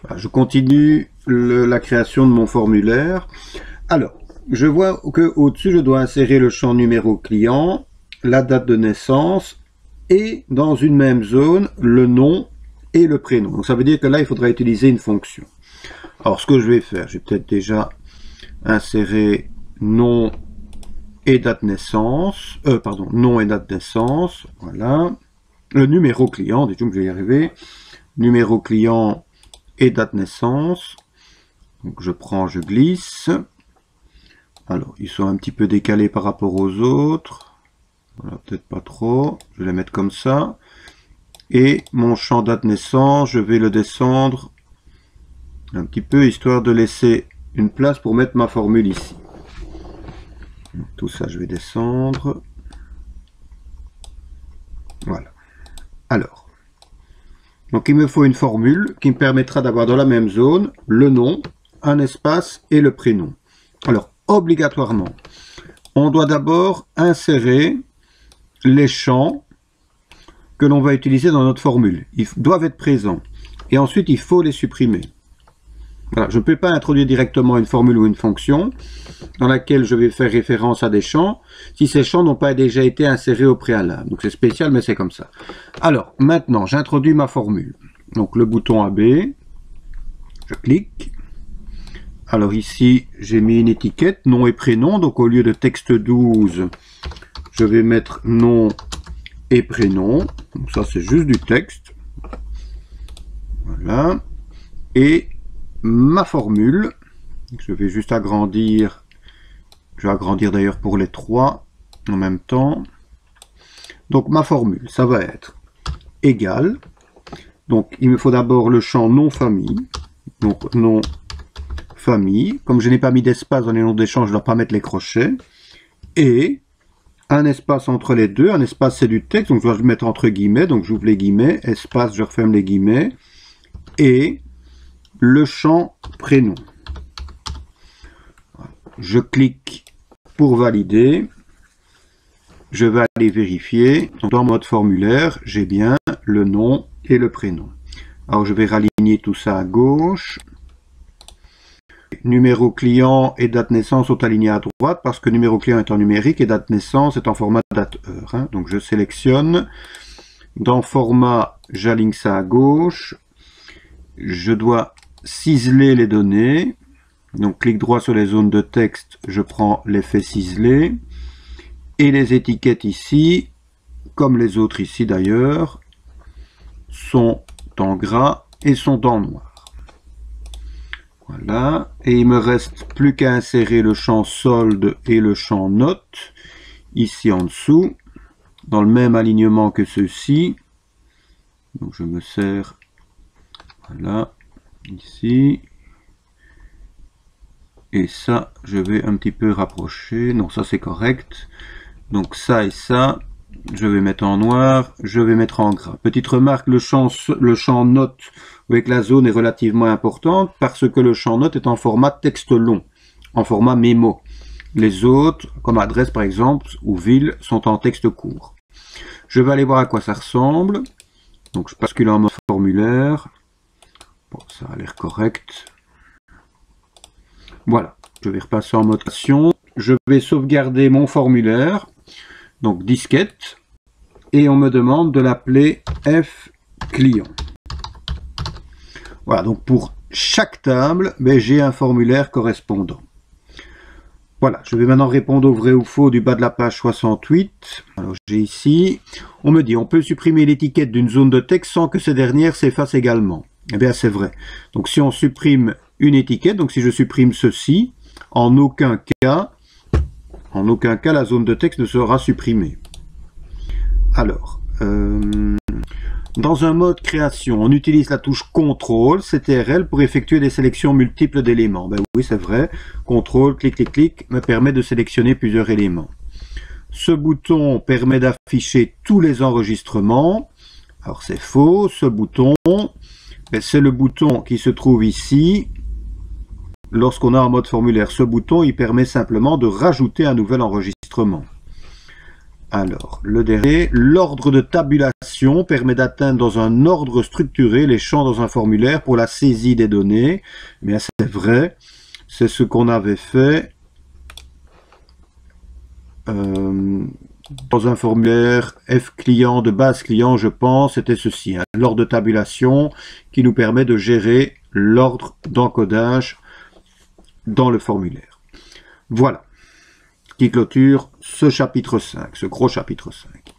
Voilà, je continue la création de mon formulaire. Alors, je vois que au-dessus, je dois insérer le champ numéro client, la date de naissance et dans une même zone, le nom et le prénom. Donc ça veut dire que là, il faudra utiliser une fonction. Alors, ce que je vais faire, je vais peut-être déjà insérer nom et date naissance, nom et date naissance, voilà. Le numéro client, déjà que je vais y arriver, numéro client et date naissance. Donc je prends, je glisse. Alors, ils sont un petit peu décalés par rapport aux autres. Voilà, peut-être pas trop. Je vais les mettre comme ça. Et mon champ date naissance, je vais le descendre un petit peu, histoire de laisser une place pour mettre ma formule ici. Tout ça, je vais descendre. Voilà. Alors, donc il me faut une formule qui me permettra d'avoir dans la même zone le nom, un espace et le prénom. Alors, obligatoirement, on doit d'abord insérer les champs que l'on va utiliser dans notre formule. Ils doivent être présents. Et ensuite, il faut les supprimer. Voilà, je ne peux pas introduire directement une formule ou une fonction dans laquelle je vais faire référence à des champs si ces champs n'ont pas déjà été insérés au préalable. Donc c'est spécial, mais c'est comme ça. Alors, maintenant, j'introduis ma formule. Donc le bouton AB, je clique. Alors ici, j'ai mis une étiquette, nom et prénom. Donc au lieu de texte 12, je vais mettre nom et prénom. Donc ça, c'est juste du texte. Voilà. Et ma formule, je vais juste agrandir, je vais agrandir d'ailleurs pour les trois en même temps. Donc ma formule, ça va être égal. Donc il me faut d'abord le champ nom famille. Donc nom famille. Comme je n'ai pas mis d'espace dans les noms des champs, je ne dois pas mettre les crochets. Et un espace entre les deux. Un espace, c'est du texte, donc je dois le mettre entre guillemets. Donc j'ouvre les guillemets, espace, je referme les guillemets. Et le champ prénom. Je clique pour valider. Je vais aller vérifier. Dans mode formulaire, j'ai bien le nom et le prénom. Alors je vais raligner tout ça à gauche. Numéro client et date naissance sont alignés à droite parce que numéro client est en numérique et date naissance est en format date-heure. Hein. Donc je sélectionne. Dans format, j'aligne ça à gauche. Je dois ciseler les données. Donc clic droit sur les zones de texte, je prends l'effet ciselé. Et les étiquettes ici, comme les autres ici d'ailleurs, sont en gras et sont en noir. Voilà. Et il me reste plus qu'à insérer le champ solde et le champ note ici en dessous, dans le même alignement que ceux-ci. Donc je me sers, voilà, ici. Et ça, je vais un petit peu rapprocher. Non, ça c'est correct. Donc ça et ça, je vais mettre en noir, je vais mettre en gras. Petite remarque, le champ note avec la zone est relativement importante parce que le champ note est en format texte long, en format mémo. Les autres, comme adresse par exemple, ou ville, sont en texte court. Je vais aller voir à quoi ça ressemble. Donc je bascule en mode formulaire. Bon, ça a l'air correct. Voilà, je vais repasser en mode action. Je vais sauvegarder mon formulaire, donc disquette, et on me demande de l'appeler F client. Voilà, donc pour chaque table, j'ai un formulaire correspondant. Voilà, je vais maintenant répondre au vrai ou faux du bas de la page 68. Alors j'ai ici, on me dit on peut supprimer l'étiquette d'une zone de texte sans que ces dernières s'effacent également. Eh bien c'est vrai. Donc si on supprime une étiquette, donc si je supprime ceci, en aucun cas la zone de texte ne sera supprimée. Alors, dans un mode création, on utilise la touche CTRL, CTRL, pour effectuer des sélections multiples d'éléments. Ben oui, c'est vrai. CTRL, clic, clic, clic, me permet de sélectionner plusieurs éléments. Ce bouton permet d'afficher tous les enregistrements. Alors c'est faux, ce bouton, c'est le bouton qui se trouve ici. Lorsqu'on est en mode formulaire, ce bouton, il permet simplement de rajouter un nouvel enregistrement. Alors, le dernier, l'ordre de tabulation permet d'atteindre dans un ordre structuré les champs dans un formulaire pour la saisie des données. Eh bien, c'est vrai, c'est ce qu'on avait fait dans un formulaire F client de base client, je pense, c'était ceci, hein, l'ordre de tabulation qui nous permet de gérer l'ordre d'encodage dans le formulaire. Voilà, qui clôture ce chapitre 5, ce gros chapitre 5.